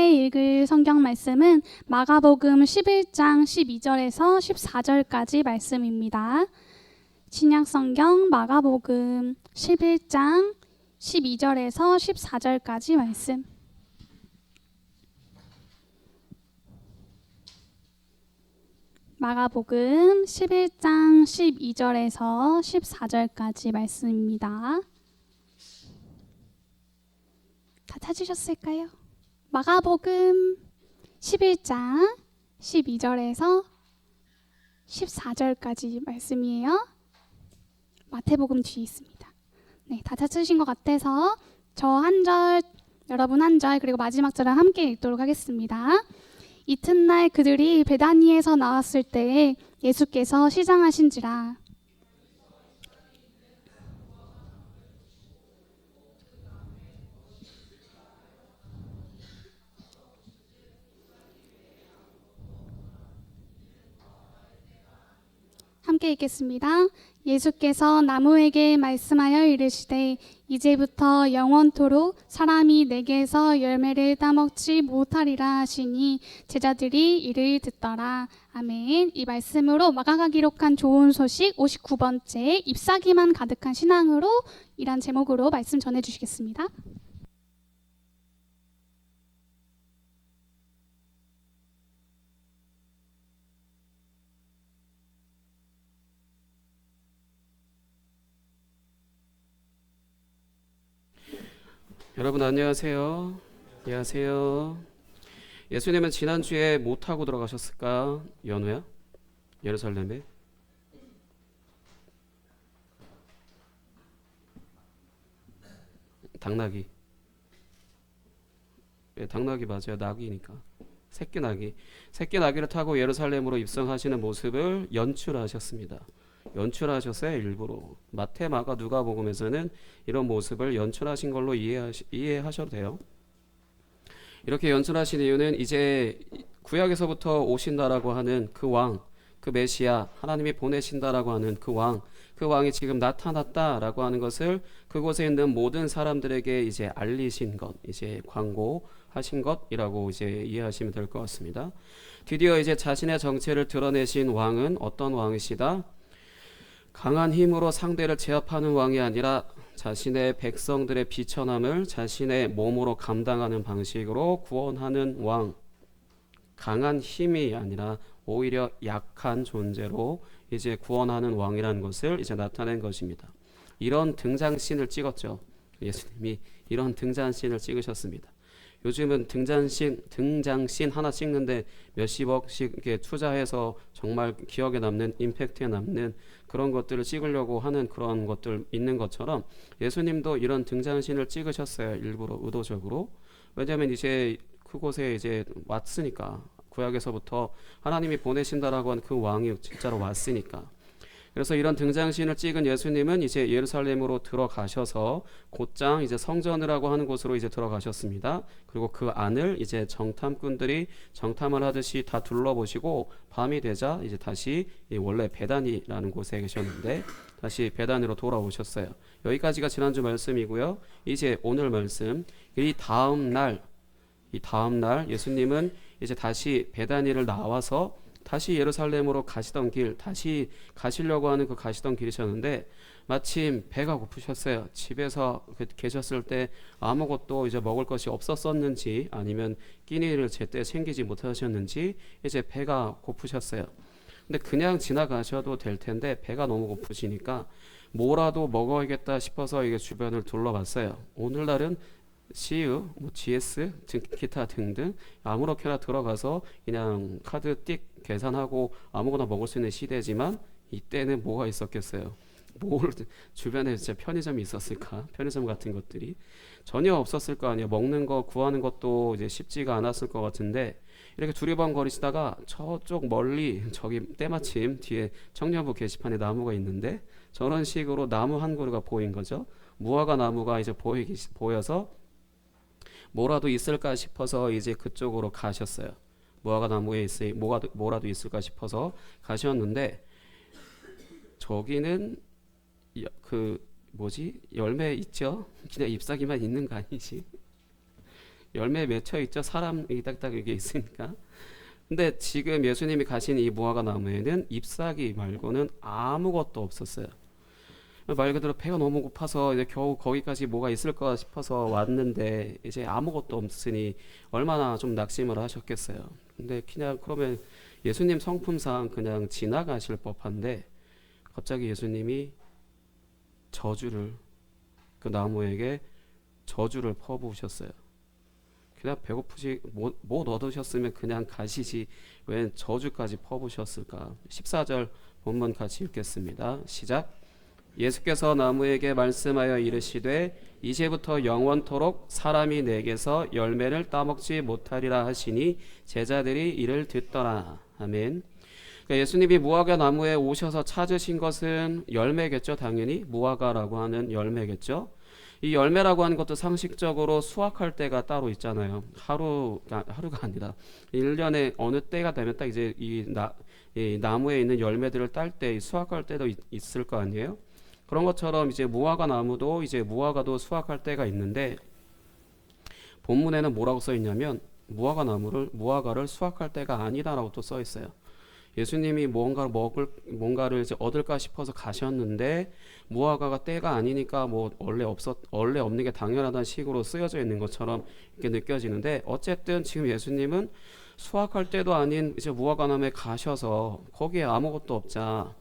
함께 읽을 성경 말씀은 마가복음 11장 12절에서 14절까지 말씀입니다. 신약 성경 마가복음 11장 12절에서 14절까지 말씀. 마가복음 11장 12절에서 14절까지 말씀입니다. 다 찾으셨을까요? 마가복음 11장 12절에서 14절까지 말씀이에요. 마태복음 뒤에 있습니다. 네, 다 찾으신 것 같아서 저 한 절, 여러분 한 절, 그리고 마지막 절을 함께 읽도록 하겠습니다. 이튿날 그들이 베다니에서 나왔을 때에 예수께서 시장하신지라. 함께 읽겠습니다. 예수께서 나무에게 말씀하여 이르시되 이제부터 영원토록 사람이 내게서 열매를 따먹지 못하리라 하시니 제자들이 이를 듣더라. 아멘. 이 말씀으로 마가가 기록한 좋은 소식 59번째 잎사귀만 가득한 신앙으로 이란 제목으로 말씀 전해주시겠습니다. 여러분 안녕하세요. 안녕하세요. 예수님은 지난주에 뭐 타고 들어가셨을까? 연우야? 예루살렘에? 당나귀. 예, 당나귀 맞아요. 낙이니까. 새끼 낙이. 새끼 낙이를 타고 예루살렘으로 입성하시는 모습을 연출하셨습니다. 연출하셨어요. 일부러. 마태, 마가, 누가복음에서는 이런 모습을 연출하신 걸로 이해하셔도 돼요. 이렇게 연출하신 이유는 이제 구약에서부터 오신다라고 하는 그 왕, 그 메시아, 하나님이 보내신다라고 하는 그 왕이 지금 나타났다라고 하는 것을 그곳에 있는 모든 사람들에게 이제 알리신 것, 이제 광고하신 것이라고 이제 이해하시면 될 것 같습니다. 드디어 이제 자신의 정체를 드러내신 왕은 어떤 왕이시다? 강한 힘으로 상대를 제압하는 왕이 아니라 자신의 백성들의 비천함을 자신의 몸으로 감당하는 방식으로 구원하는 왕. 강한 힘이 아니라 오히려 약한 존재로 이제 구원하는 왕이라는 것을 이제 나타낸 것입니다. 이런 등장씬을 찍었죠. 예수님이 이런 등장씬을 찍으셨습니다. 요즘은 등장씬 하나 찍는데 몇십억씩 이렇게 투자해서 정말 기억에 남는, 임팩트에 남는 그런 것들을 찍으려고 하는 그런 것들 있는 것처럼 예수님도 이런 등장씬을 찍으셨어요. 일부러 의도적으로. 왜냐하면 이제 그곳에 이제 왔으니까, 구약에서부터 하나님이 보내신다라고 한 그 왕이 진짜로 왔으니까. 그래서 이런 등장신을 찍은 예수님은 이제 예루살렘으로 들어가셔서 곧장 이제 성전이라고 하는 곳으로 이제 들어가셨습니다. 그리고 그 안을 이제 정탐꾼들이 정탐을 하듯이 다 둘러보시고 밤이 되자 이제 다시 원래 베다니라는 곳에 계셨는데 다시 베다니로 돌아오셨어요. 여기까지가 지난주 말씀이고요. 이제 오늘 말씀, 이 다음 날 예수님은 이제 다시 베다니를 나와서 다시 예루살렘으로 가시던 길, 다시 가시려고 하는 그 가시던 길이셨는데 마침 배가 고프셨어요. 집에서 계셨을 때 아무것도 이제 먹을 것이 없었었는지 아니면 끼니를 제때 챙기지 못하셨는지 이제 배가 고프셨어요. 근데 그냥 지나가셔도 될 텐데 배가 너무 고프시니까 뭐라도 먹어야겠다 싶어서 이게 주변을 둘러봤어요. 오늘날은 CU, GS, 기타 등등 아무렇게나 들어가서 그냥 카드 띡 계산하고 아무거나 먹을 수 있는 시대지만 이때는 뭐가 있었겠어요? 뭘 주변에 진짜 편의점이 있었을까? 편의점 같은 것들이 전혀 없었을 거 아니에요. 먹는 거 구하는 것도 이제 쉽지가 않았을 것 같은데 이렇게 두리번거리시다가 저쪽 멀리 저기 때마침 뒤에 청년부 게시판에 나무가 있는데 저런 식으로 나무 한 그루가 보인 거죠. 무화과 나무가 이제 보여서 뭐라도 있을까 싶어서 이제 그쪽으로 가셨어요. 무화과 나무에 뭐라도 있을까 싶어서 가셨는데 저기는 열매 있죠? 그냥 잎사귀만 있는 거 아니지? 열매에 맺혀 있죠. 사람이 딱딱 이게 있으니까. 근데 지금 예수님이 가신 이 무화과 나무에는 잎사귀 말고는 아무것도 없었어요. 말 그대로 배가 너무 고파서 이제 겨우 거기까지 뭐가 있을까 싶어서 왔는데 이제 아무것도 없으니 얼마나 좀 낙심을 하셨겠어요. 근데 그냥 그러면 예수님 성품상 그냥 지나가실 법한데 갑자기 예수님이 저주를 그 나무에게 저주를 퍼부으셨어요. 그냥 배고프시 못 얻으셨으면 그냥 가시지 왜 저주까지 퍼부으셨을까? 14절 본문 같이 읽겠습니다. 시작. 예수께서 나무에게 말씀하여 이르시되 이제부터 영원토록 사람이 내게서 열매를 따먹지 못하리라 하시니 제자들이 이를 듣더라. 아멘. 그러니까 예수님이 무화과 나무에 오셔서 찾으신 것은 열매겠죠. 당연히 무화과라고 하는 열매겠죠. 이 열매라고 하는 것도 상식적으로 수확할 때가 따로 있잖아요. 하루가 아니라 1년에 어느 때가 되면 딱 이제 이 나무에 있는 열매들을 딸 때 수확할 때도 있을 거 아니에요. 그런 것처럼 이제 무화과 나무도 이제 무화과도 수확할 때가 있는데 본문에는 뭐라고 써 있냐면 무화과를 수확할 때가 아니다라고 또 써 있어요. 예수님이 뭔가를 이제 얻을까 싶어서 가셨는데 무화과가 때가 아니니까 뭐 원래 없는 게 당연하다는 식으로 쓰여져 있는 것처럼 이렇게 느껴지는데 어쨌든 지금 예수님은 수확할 때도 아닌 이제 무화과 나무에 가셔서 거기에 아무것도 없자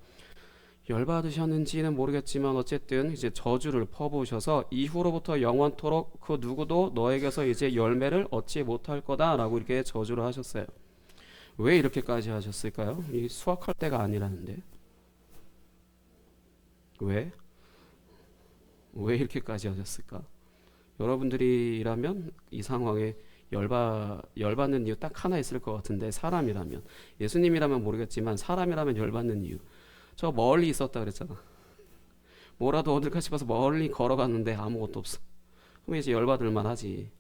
열받으셨는지는 모르겠지만 어쨌든 이제 저주를 퍼부으셔서 이후로부터 영원토록 그 누구도 너에게서 이제 열매를 얻지 못할 거다라고 이렇게 저주를 하셨어요. 왜 이렇게까지 하셨을까요? 이 수확할 때가 아니라는데 왜 이렇게까지 하셨을까? 여러분들이라면 이 상황에 열받는 이유 딱 하나 있을 것 같은데 사람이라면 예수님이라면 모르겠지만 사람이라면 열받는 이유 저 멀리 있었다 그랬잖아. 뭐라도 얻을까 싶어서 멀리 걸어갔는데 아무것도 없어. 그럼 이제 열받을 만하지.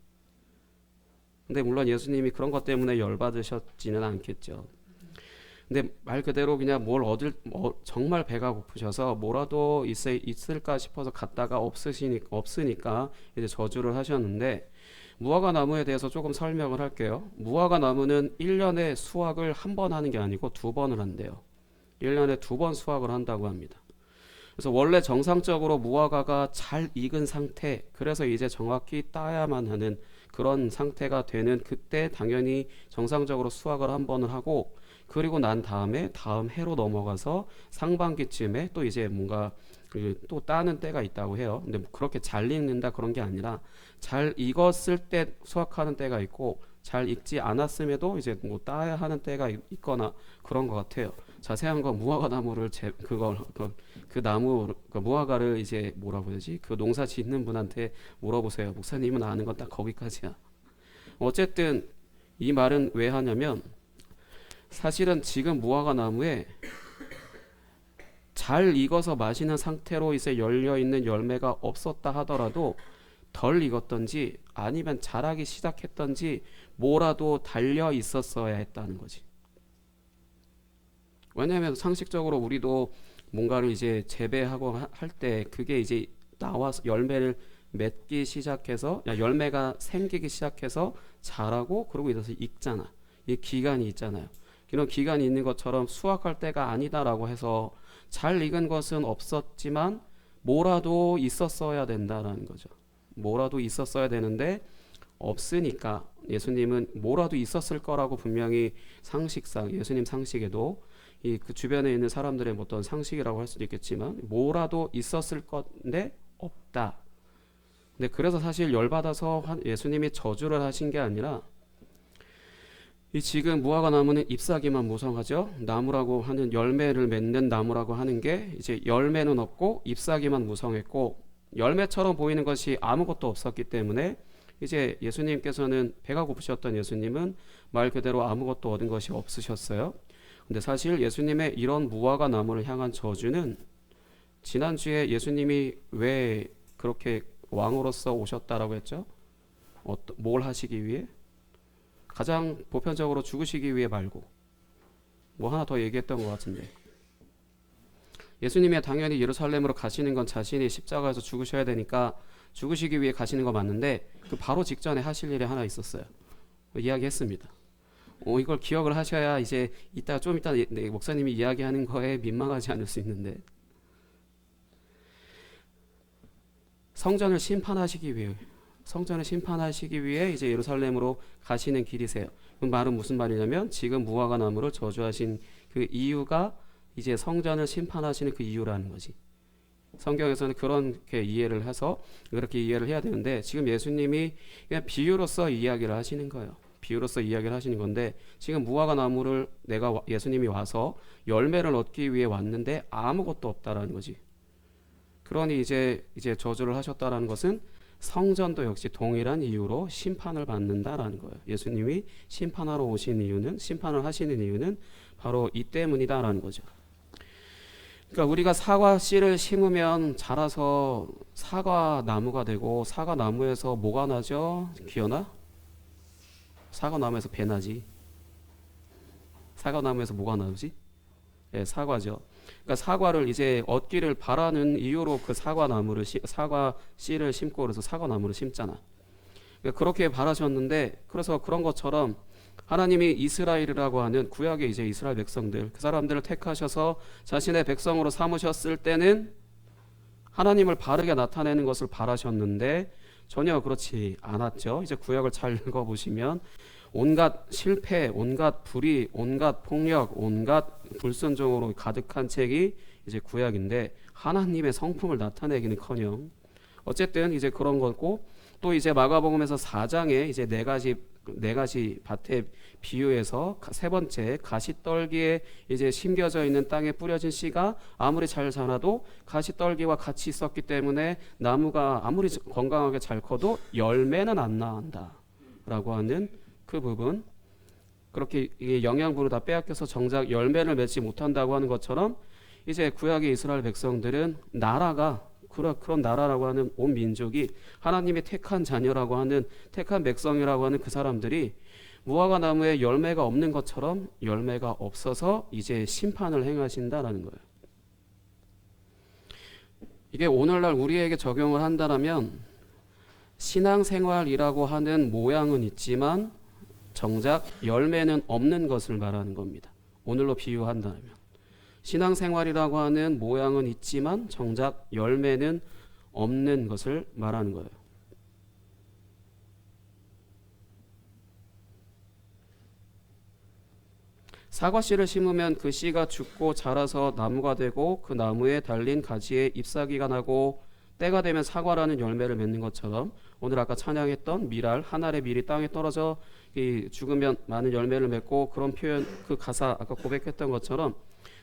근데 물론 예수님이 그런 것 때문에 열받으셨지는 않겠죠. 근데 말 그대로 그냥 정말 배가 고프셔서 뭐라도 있을까 싶어서 갔다가 없으니까 이제 저주를 하셨는데 무화과 나무에 대해서 조금 설명을 할게요. 무화과 나무는 1년에 수확을 한 번 하는 게 아니고 2번을 한대요. 1년에 2번 수확을 한다고 합니다. 그래서 원래 정상적으로 무화과가 잘 익은 상태, 그래서 이제 정확히 따야만 하는 그런 상태가 되는 그때 당연히 정상적으로 수확을 한 번을 하고 그리고 난 다음에 다음 해로 넘어가서 상반기쯤에 또 이제 뭔가 또 따는 때가 있다고 해요. 근데 그렇게 잘 익는다 그런 게 아니라 잘 익었을 때 수확하는 때가 있고 잘 익지 않았음에도 이제 뭐 따야 하는 때가 있거나 그런 것 같아요. 자세한 건 무화과 나무를 그 나무 그 무화과를 이제 뭐라고 해야지 그 농사 짓는 분한테 물어보세요. 목사님은 아는 건 딱 거기까지야. 어쨌든 이 말은 왜 하냐면 사실은 지금 무화과 나무에 잘 익어서 마시는 상태로 이제 열려 있는 열매가 없었다 하더라도 덜 익었던지 아니면 자라기 시작했던지 뭐라도 달려 있었어야 했다는 거지. 왜냐하면 상식적으로 우리도 뭔가를 이제 재배하고 할 때 그게 이제 나와서 열매를 맺기 시작해서 열매가 생기기 시작해서 자라고 그러고 이래서 익잖아. 이 기간이 있잖아요. 이런 기간이 있는 것처럼 수확할 때가 아니다라고 해서 잘 익은 것은 없었지만 뭐라도 있었어야 된다라는 거죠. 뭐라도 있었어야 되는데 없으니까 예수님은 뭐라도 있었을 거라고 분명히 상식상 예수님 상식에도 그 주변에 있는 사람들의 어떤 상식이라고 할 수도 있겠지만 뭐라도 있었을 건데 없다. 근데 그래서 사실 열받아서 예수님이 저주를 하신 게 아니라 이 지금 무화과 나무는 잎사귀만 무성하죠. 나무라고 하는 열매를 맺는 나무라고 하는 게 이제 열매는 없고 잎사귀만 무성했고 열매처럼 보이는 것이 아무것도 없었기 때문에 이제 예수님께서는 배가 고프셨던 예수님은 말 그대로 아무것도 얻은 것이 없으셨어요. 근데 사실 예수님의 이런 무화과 나무를 향한 저주는 지난주에 예수님이 왜 그렇게 왕으로서 오셨다라고 했죠? 뭘 하시기 위해? 가장 보편적으로 죽으시기 위해 말고 뭐 하나 더 얘기했던 것 같은데 예수님이 당연히 예루살렘으로 가시는 건 자신이 십자가에서 죽으셔야 되니까 죽으시기 위해 가시는 거 맞는데 그 바로 직전에 하실 일이 하나 있었어요. 이야기했습니다. 이걸 기억을 하셔야 이제 좀 이따 목사님이 이야기하는 거에 민망하지 않을 수 있는데, 성전을 심판하시기 위해 이제 예루살렘으로 가시는 길이세요. 그 말은 무슨 말이냐면 지금 무화과 나무를 저주하신 그 이유가 이제 성전을 심판하시는 그 이유라는 거지. 성경에서는 그렇게 이해를 해서 그렇게 이해를 해야 되는데, 지금 예수님이 그냥 비유로서 이야기를 하시는 거예요. 비유로서 이야기를 하시는 건데, 지금 무화과 나무를 예수님이 와서 열매를 얻기 위해 왔는데 아무것도 없다라는 거지. 그러니 이제 저주를 하셨다라는 것은 성전도 역시 동일한 이유로 심판을 받는다라는 거예요. 예수님이 심판을 하시는 이유는 바로 이 때문이다라는 거죠. 그러니까 우리가 사과 씨를 심으면 자라서 사과 나무가 되고, 사과 나무에서 뭐가 나죠? 기어나? 사과 나무에서 배 나지. 사과 나무에서 뭐가 나오지? 네, 사과죠. 그러니까 사과를 이제 얻기를 바라는 이유로 그 사과 씨를 심고, 그래서 사과 나무를 심잖아. 그러니까 그렇게 바라셨는데, 그래서 그런 것처럼 하나님이 이스라엘이라고 하는 구약의 이제 이스라엘 백성들, 그 사람들을 택하셔서 자신의 백성으로 삼으셨을 때는 하나님을 바르게 나타내는 것을 바라셨는데 전혀 그렇지 않았죠. 이제 구약을 잘 읽어보시면 온갖 실패, 온갖 불의, 온갖 폭력, 온갖 불순종으로 가득한 책이 이제 구약인데, 하나님의 성품을 나타내기는커녕 어쨌든 이제 그런 거고, 또 이제 마가복음에서 4장에 이제 네 가지 밭의 비유에서 세 번째 가시떨기에 이제 심겨져 있는 땅에 뿌려진 씨가 아무리 잘 자라도 가시떨기와 같이 있었기 때문에 나무가 아무리 건강하게 잘 커도 열매는 안 나온다라고 하는 그 부분, 그렇게 영양분을 다 빼앗겨서 정작 열매를 맺지 못한다고 하는 것처럼, 이제 구약의 이스라엘 백성들은 그런 나라라고 하는 온 민족이 하나님의 택한 자녀라고 하는 택한 백성이라고 하는 그 사람들이 무화과 나무에 열매가 없는 것처럼 열매가 없어서 이제 심판을 행하신다라는 거예요. 이게 오늘날 우리에게 적용을 한다면 신앙생활이라고 하는 모양은 있지만 정작 열매는 없는 것을 말하는 겁니다. 오늘로 비유한다면 신앙생활이라고 하는 모양은 있지만 정작 열매는 없는 것을 말하는 거예요. 사과 씨를 심으면 그 씨가 죽고 자라서 나무가 되고, 그 나무에 달린 가지에 잎사귀가 나고, 때가 되면 사과라는 열매를 맺는 것처럼, 오늘 아까 찬양했던 밀알, 한 알의 밀이 땅에 떨어져 죽으면 많은 열매를 맺고, 그런 표현, 그 가사 아까 고백했던 것처럼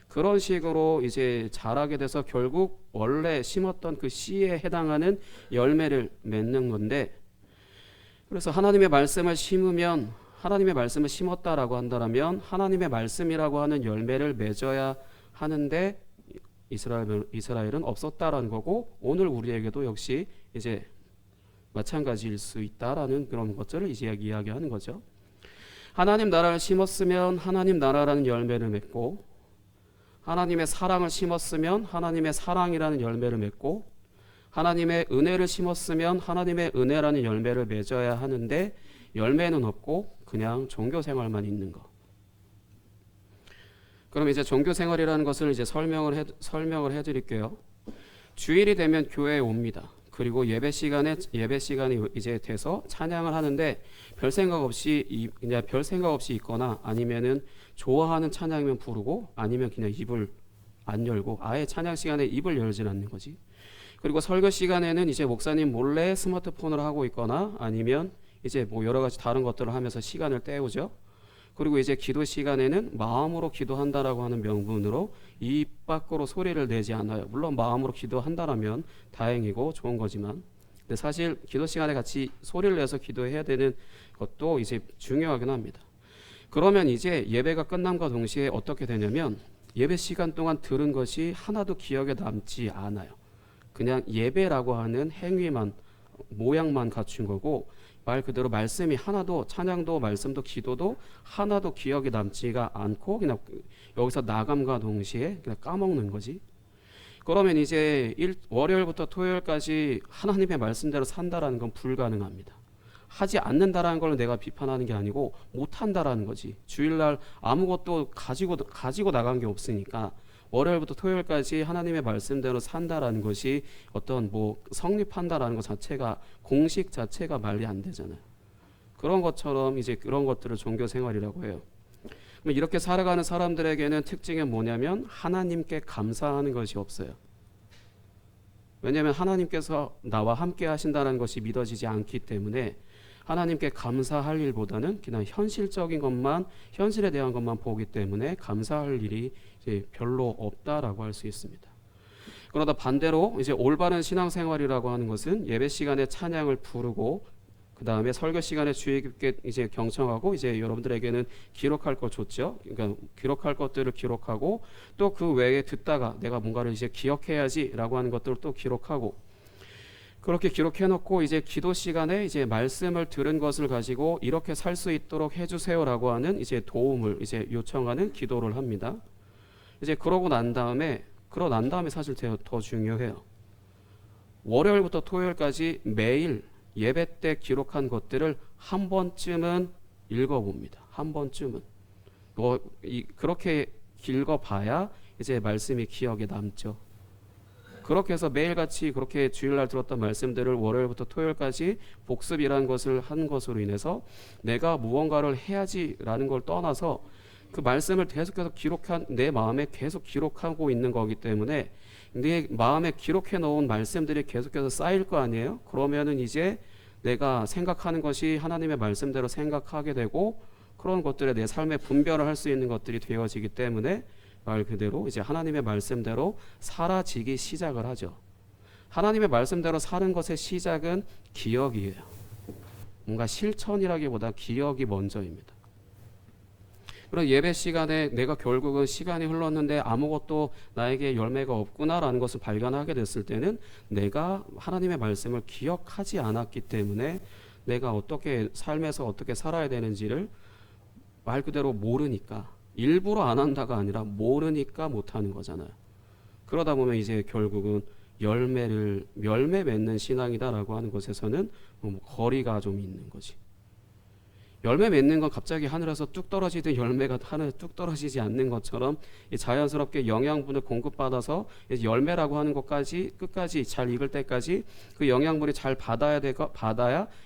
그런 식으로 이제 자라게 돼서 결국 원래 심었던 그 씨에 해당하는 열매를 맺는 건데, 그래서 하나님의 말씀을 심었다라고 한다면 하나님의 말씀이라고 하는 열매를 맺어야 하는데 이스라엘은 없었다라는 거고, 오늘 우리에게도 역시 이제 마찬가지일 수 있다라는 그런 것들을 이제 이야기하는 거죠. 하나님 나라를 심었으면 하나님 나라라는 열매를 맺고, 하나님의 사랑을 심었으면 하나님의 사랑이라는 열매를 맺고, 하나님의 은혜를 심었으면 하나님의 은혜라는 열매를 맺어야 하는데 열매는 없고 그냥 종교 생활만 있는 거. 그럼 이제 종교 생활이라는 것을 이제 설명을 해드릴게요. 주일이 되면 교회에 옵니다. 그리고 예배 시간이 이제 돼서 찬양을 하는데 별 생각 없이 있거나, 아니면은 좋아하는 찬양이면 부르고, 아니면 그냥 입을 안 열고 아예 찬양 시간에 입을 열진 않는 거지. 그리고 설교 시간에는 이제 목사님 몰래 스마트폰을 하고 있거나, 아니면 이제 뭐 여러 가지 다른 것들을 하면서 시간을 때우죠. 그리고 이제 기도 시간에는 마음으로 기도한다라고 하는 명분으로 입 밖으로 소리를 내지 않아요. 물론 마음으로 기도한다라면 다행이고 좋은 거지만, 근데 사실 기도 시간에 같이 소리를 내서 기도해야 되는 것도 이제 중요하긴 합니다. 그러면 이제 예배가 끝남과 동시에 어떻게 되냐면, 예배 시간 동안 들은 것이 하나도 기억에 남지 않아요. 그냥 예배라고 하는 행위만, 모양만 갖춘 거고, 말 그대로 말씀이 하나도, 찬양도 말씀도 기도도 하나도 기억에 남지가 않고 그냥 여기서 나감과 동시에 그냥 까먹는 거지. 그러면 이제 월요일부터 토요일까지 하나님의 말씀대로 산다라는 건 불가능합니다. 하지 않는다라는 걸 내가 비판하는 게 아니고 못한다라는 거지. 주일날 아무것도 가지고 나간 게 없으니까 월요일부터 토요일까지 하나님의 말씀대로 산다라는 것이 어떤 뭐 성립한다라는 것 자체가 공식 자체가 말이 안 되잖아요. 그런 것처럼 이제 그런 것들을 종교 생활이라고 해요. 이렇게 살아가는 사람들에게는 특징이 뭐냐면 하나님께 감사하는 것이 없어요. 왜냐하면 하나님께서 나와 함께 하신다는 것이 믿어지지 않기 때문에 하나님께 감사할 일보다는 그냥 현실적인 것만, 현실에 대한 것만 보기 때문에 감사할 일이 이제 별로 없다라고 할 수 있습니다. 그러다 반대로 이제 올바른 신앙생활이라고 하는 것은 예배 시간에 찬양을 부르고 그 다음에 설교 시간에 주의 깊게 이제 경청하고 이제 여러분들에게는 기록할 거 줬죠. 그러니까 기록할 것들을 기록하고 또 그 외에 듣다가 내가 뭔가를 이제 기억해야지라고 하는 것들을 또 기록하고 그렇게 기록해놓고 이제 기도 시간에 이제 말씀을 들은 것을 가지고 이렇게 살 수 있도록 해주세요라고 하는 이제 도움을 이제 요청하는 기도를 합니다. 이제 그러고 난 다음에 사실 더 중요해요. 월요일부터 토요일까지 매일 예배 때 기록한 것들을 한 번쯤은 읽어봅니다. 한 번쯤은 그렇게 읽어봐야 이제 말씀이 기억에 남죠. 그렇게 해서 매일같이 그렇게 주일날 들었던 말씀들을 월요일부터 토요일까지 복습이라는 것을 한 것으로 인해서 내가 무언가를 해야지라는 걸 떠나서 그 말씀을 계속해서 내 마음에 계속 기록하고 있는 거기 때문에 내 마음에 기록해 놓은 말씀들이 계속해서 쌓일 거 아니에요. 그러면은 이제 내가 생각하는 것이 하나님의 말씀대로 생각하게 되고 그런 것들에 내 삶에 분별을 할 수 있는 것들이 되어지기 때문에 말 그대로 이제 하나님의 말씀대로 사라지기 시작을 하죠. 하나님의 말씀대로 사는 것의 시작은 기억이에요. 뭔가 실천이라기보다 기억이 먼저입니다. 그런 예배 시간에 내가 결국은 시간이 흘렀는데 아무것도 나에게 열매가 없구나라는 것을 발견하게 됐을 때는 내가 하나님의 말씀을 기억하지 않았기 때문에 내가 어떻게 삶에서 어떻게 살아야 되는지를 말 그대로 모르니까 일부러 안 한다가 아니라 모르니까 못하는 거잖아요. 그러다 보면 이제 결국은 열매 맺는 신앙이다라고 하는 것에서는 거리가 좀 있는 거지. 열매 맺는 건 갑자기 하늘에서 뚝 떨어지듯 열매가 하늘에 뚝 떨어지지 않는 것처럼 자연스럽게 영양분을 공급받아서 열매라고 하는 것까지 끝까지 잘 익을 때까지 그 영양분이 잘 받아야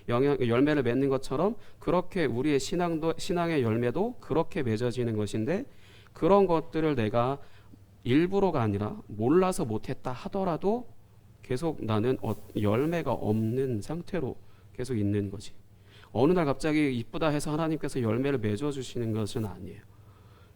열매를 맺는 것처럼 그렇게 우리의 신앙의 열매도 그렇게 맺어지는 것인데 그런 것들을 내가 일부러가 아니라 몰라서 못했다 하더라도 계속 나는 열매가 없는 상태로 계속 있는 거지. 어느 날 갑자기 이쁘다 해서 하나님께서 열매를 맺어 주시는 것은 아니에요.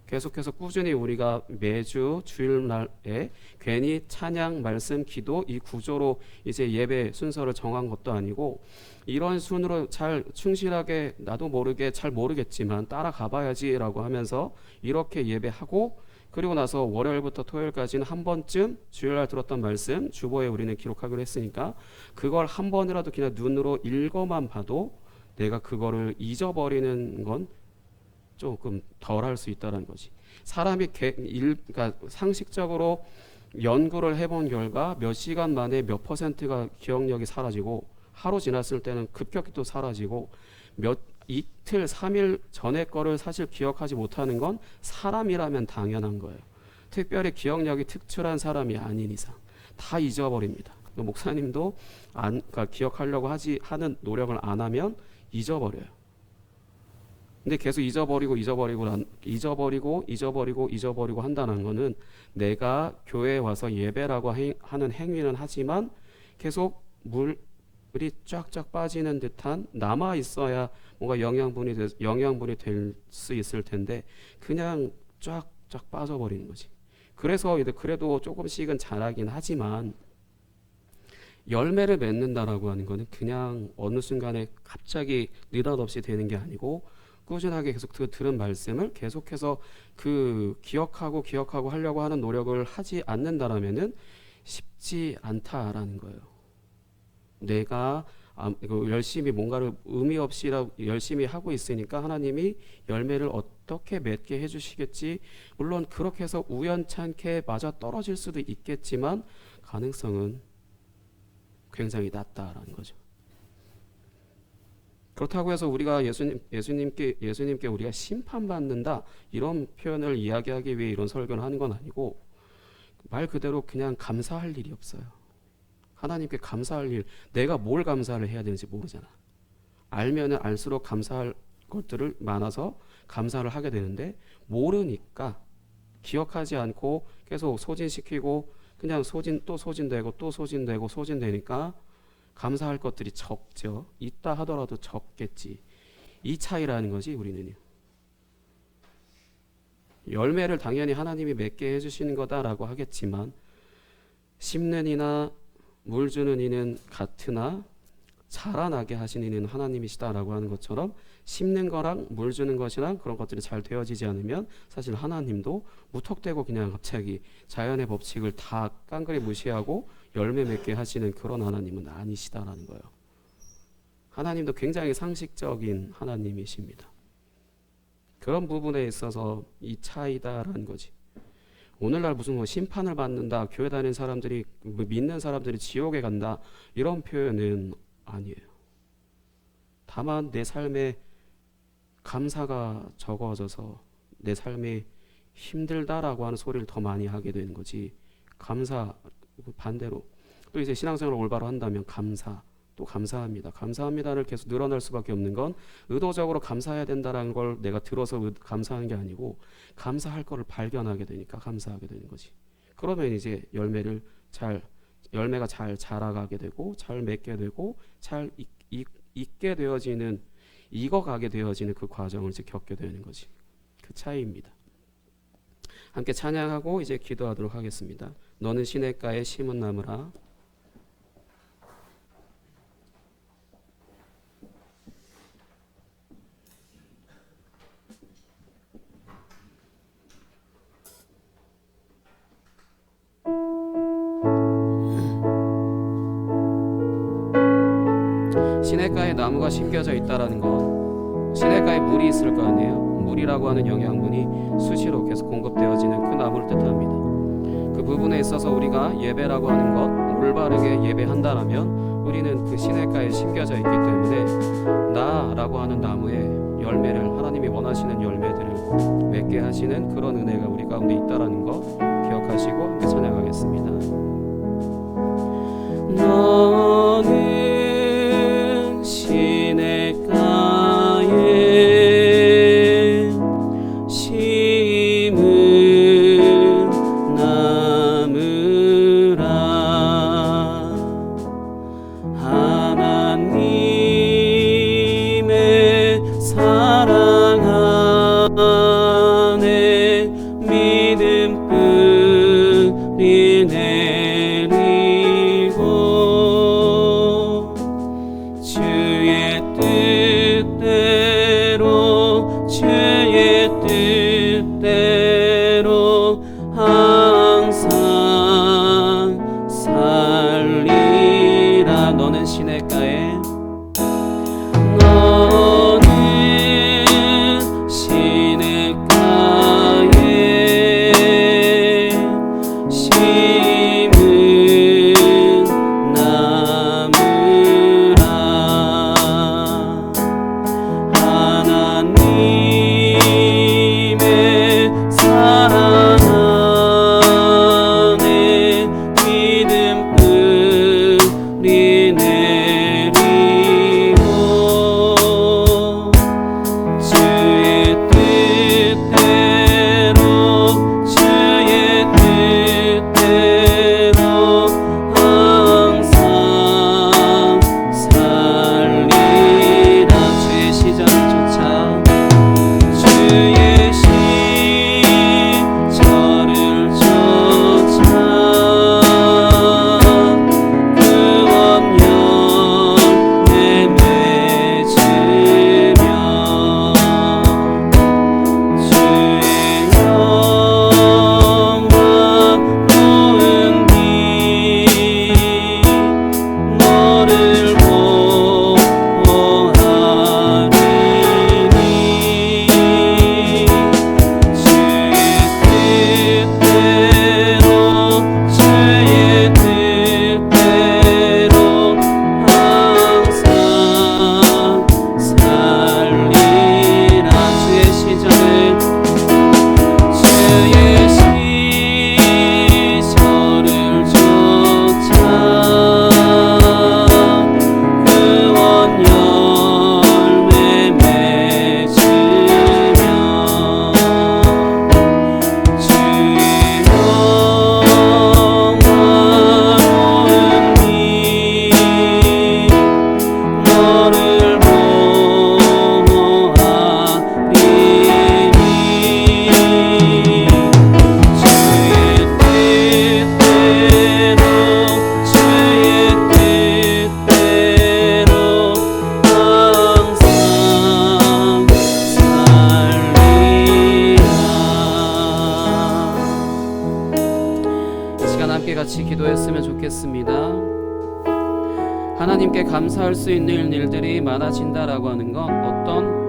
계속해서 꾸준히 우리가 매주 주일날에 괜히 찬양, 말씀, 기도 이 구조로 이제 예배 순서를 정한 것도 아니고 이런 순으로 잘 충실하게 나도 모르게 잘 모르겠지만 따라가 봐야지라고 하면서 이렇게 예배하고 그리고 나서 월요일부터 토요일까지는 한 번쯤 주일날 들었던 말씀 주보에 우리는 기록하기로 했으니까 그걸 한 번이라도 그냥 눈으로 읽어만 봐도 내가 그거를 잊어버리는 건 조금 덜 할 수 있다는 거지. 사람이 그러니까 상식적으로 연구를 해본 결과 몇 시간 만에 몇 퍼센트가 기억력이 사라지고 하루 지났을 때는 급격히 또 사라지고 이틀, 3일 전에 거를 사실 기억하지 못하는 건 사람이라면 당연한 거예요. 특별히 기억력이 특출한 사람이 아닌 이상 다 잊어버립니다. 목사님도 그러니까 기억하려고 하는 노력을 안 하면 잊어버려요. 근데 계속 잊어버리고 한다는 거는 내가 교회에 와서 예배라고 하는 행위는 하지만 계속 물이 쫙쫙 빠지는 듯한 남아 있어야 뭔가 영양분이 될 수 있을 텐데 그냥 쫙쫙 빠져버리는 거지. 그래도 조금씩은 자라긴 하지만 열매를 맺는다라고 하는 거는 그냥 어느 순간에 갑자기 느닷없이 되는 게 아니고 꾸준하게 계속 들은 말씀을 계속해서 기억하고 하려고 하는 노력을 하지 않는다라면은 쉽지 않다라는 거예요. 내가 열심히 뭔가를 의미 없이 열심히 하고 있으니까 하나님이 열매를 어떻게 맺게 해주시겠지. 물론 그렇게 해서 우연찮게 맞아 떨어질 수도 있겠지만 가능성은 굉장히 낮다라는 거죠. 그렇다고 해서 우리가 예수님께 우리가 심판받는다 이런 표현을 이야기하기 위해 이런 설교를 하는 건 아니고, 말 그대로 그냥 감사할 일이 없어요. 하나님께 감사할 일, 내가 뭘 감사를 해야 되는지 모르잖아. 알면은 알수록 감사할 것들을 많아서 감사를 하게 되는데, 모르니까 기억하지 않고 계속 소진시키고 그냥 또 소진되고 또 소진되고 소진되니까 감사할 것들이 적죠. 있다 하더라도 적겠지. 이 차이라는 거지. 우리는요, 열매를 당연히 하나님이 맺게 해주시는 거다라고 하겠지만, 심는 이나 물 주는 이는 같으나 자라나게 하시는 이는 하나님이시다라고 하는 것처럼, 심는 거랑 물 주는 것이랑 그런 것들이 잘 되어지지 않으면 사실 하나님도 무턱대고 그냥 갑자기 자연의 법칙을 다 깡그리 무시하고 열매 맺게 하시는 그런 하나님은 아니시다라는 거예요. 하나님도 굉장히 상식적인 하나님이십니다. 그런 부분에 있어서 이 차이다라는 거지. 오늘날 무슨 뭐 심판을 받는다, 교회 다니는 사람들이, 믿는 사람들이 지옥에 간다, 이런 표현은 아니에요. 다만 내 삶에 감사가 적어져서 내 삶이 힘들다라고 하는 소리를 더 많이 하게 되는 거지. 감사, 반대로 또 이제 신앙생활을 올바로 한다면 감사, 또 감사합니다, 감사합니다를 계속 늘어날 수밖에 없는 건 의도적으로 감사해야 된다는 걸 내가 들어서 감사하는 게 아니고, 감사할 거를 발견하게 되니까 감사하게 되는 거지. 그러면 이제 열매가 잘 자라가게 되고 잘 맺게 되고 잘 익게 되어지는, 익어가게 되어지는 그 과정을 이제 겪게 되는 거지. 그 차이입니다. 함께 찬양하고 이제 기도하도록 하겠습니다. 너는 시냇가에 심은 나무라. 시냇가에 나무가 심겨져 있다라는 건 시냇가에 물이 있을 거 아니에요. 물이라고 하는 영양분이 수시로 계속 공급되어지는 그 나무를 뜻합니다. 그 부분에 있어서 우리가 예배라고 하는 것, 올바르게 예배한다라면 우리는 그 시냇가에 심겨져 있기 때문에 나라고 하는 나무의 열매를, 하나님이 원하시는 열매들을 맺게 하시는 그런 은혜가 우리 가운데 있다라는 거 기억하시고 함께 찬양하겠습니다. 너는 시냇가에 심은 나무라. 하나님의 사랑 안에 믿음 뿌리 내리고 주의 뜻대로 항상 살리라. 너는 시냇가에 심은 나무라. 하나님의 같이 기도했으면 좋겠습니다. 하나님께 감사할 수 있는 일들이 많아진다라고 하는 건 어떤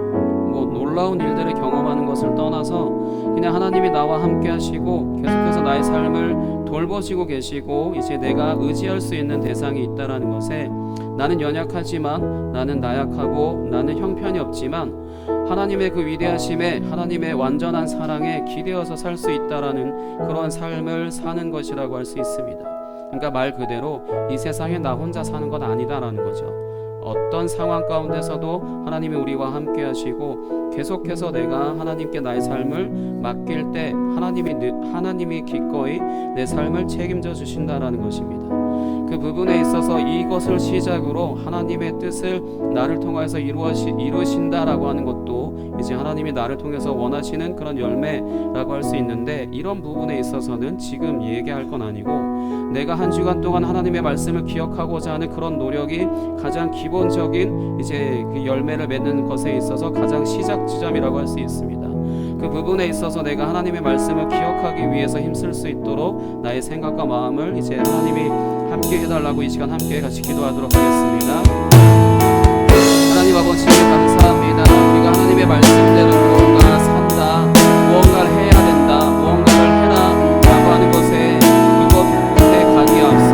놀라운 일들을 경험하는 것을 떠나서 그냥 하나님이 나와 함께 하시고 계속해서 나의 삶을 돌보시고 계시고 이제 내가 의지할 수 있는 대상이 있다라는 것에 나는 연약하지만 나는 나약하고 나는 형편이 없지만 하나님의 그 위대하심에 하나님의 완전한 사랑에 기대어서 살 수 있다라는 그런 삶을 사는 것이라고 할 수 있습니다. 그러니까 말 그대로 이 세상에 나 혼자 사는 건 아니다라는 거죠. 어떤 상황 가운데서도 하나님이 우리와 함께 하시고 계속해서 내가 하나님께 나의 삶을 맡길 때 하나님이 기꺼이 내 삶을 책임져 주신다라는 것입니다. 그 부분에 있어서 이것을 시작으로 하나님의 뜻을 나를 통해서 이루신다라고 하는 것도 이제 하나님이 나를 통해서 원하시는 그런 열매라고 할 수 있는데, 이런 부분에 있어서는 지금 얘기할 건 아니고 내가 한 주간 동안 하나님의 말씀을 기억하고자 하는 그런 노력이 가장 기본적인 이제 그 열매를 맺는 것에 있어서 가장 시작 지점이라고 할 수 있습니다. 그 부분에 있어서 내가 하나님의 말씀을 기억하기 위해서 힘쓸 수 있도록 나의 생각과 마음을 이제 하나님이 함께 해달라고 이 시간 함께 같이 기도하도록 하겠습니다. 하나님 아버지 감사합니다. 우리가 하나님의 말씀대로 무언가 산다, 무언가를 해야 된다, 무언가를 해라 라고 하는 것에 그것에 가기 앞서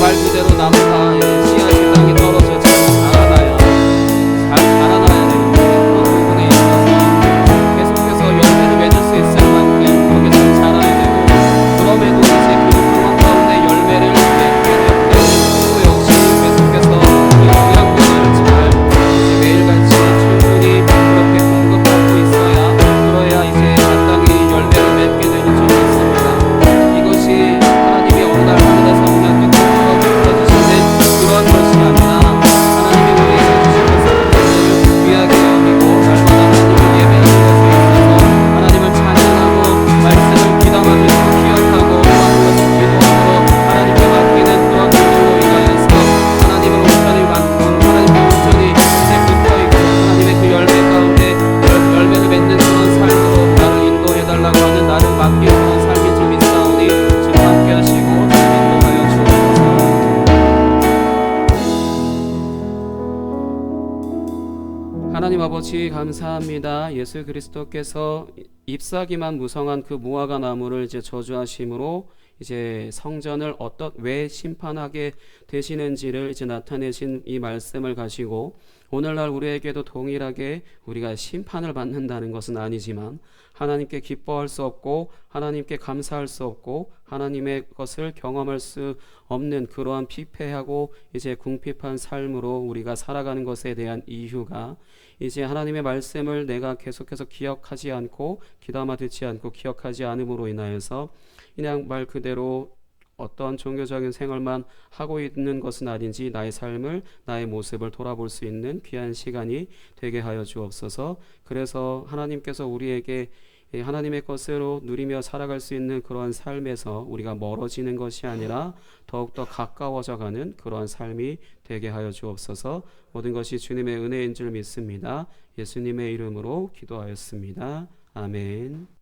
말 그대로 나무가 씨앗이 땅에 떨어져 자라나야 되는데 그런 부분에 있어서 계속해서 열매를 맺을 수 있을 만큼 거기서 자라야 되고, 그럼에도 이제 그 상황 가운데 열매를 맺게 될 때 또 역시 계속해서 그 영양분을 잘 매일같이 충분히 그렇게 공급하고 있어야 그래야 이제 마땅히 열매를 맺게 되는 줄이 있습니다. 이것이 하나님이 어느 날 하늘에서 그냥 뚝뚝 떨어지시는 그런 것이 아니라 하나님이 우리에게 주신 것을 귀하게 여기고 날마다 하나님을 예배하는 것에 있어서 하나님을 찬양하고 말씀을 귀담아듣고 기억하고 또한 그것을 기도함으로 하나님께 맡기는 그런 일로 인하여서 하나님을 온전히 맡고 하나님께 온전히 이제 붙어있고 하나님의 그 열매 가운데 열매를 맺는 그런 삶으로 나를 인도해달라고 하는 나를 맡기는 그런 삶이 좀 있사오니 주님 함께 하시고 주님 인도하여 주옵소서. 하나님 아버지 감사합니다. 예수 그리스도께서 잎사귀만 무성한 그 무화과 나무를 이제 저주하심으로 이제 성전을 왜 심판하게 되시는지를 이제 나타내신 이 말씀을 가지고 오늘날 우리에게도 동일하게 우리가 심판을 받는다는 것은 아니지만 하나님께 기뻐할 수 없고 하나님께 감사할 수 없고 하나님의 것을 경험할 수 없는 그러한 피폐하고 이제 궁핍한 삶으로 우리가 살아가는 것에 대한 이유가 이제 하나님의 말씀을 내가 계속해서 기억하지 않고 귀담아 듣지 않고 기억하지 않음으로 인하여서 그냥 말 그대로 어떤 종교적인 생활만 하고 있는 것은 아닌지 나의 삶을 나의 모습을 돌아볼 수 있는 귀한 시간이 되게 하여 주옵소서. 그래서 하나님께서 우리에게 하나님의 것으로 누리며 살아갈 수 있는 그러한 삶에서 우리가 멀어지는 것이 아니라 더욱더 가까워져 가는 그러한 삶이 되게 하여 주옵소서. 모든 것이 주님의 은혜인 줄 믿습니다. 예수님의 이름으로 기도하였습니다. 아멘.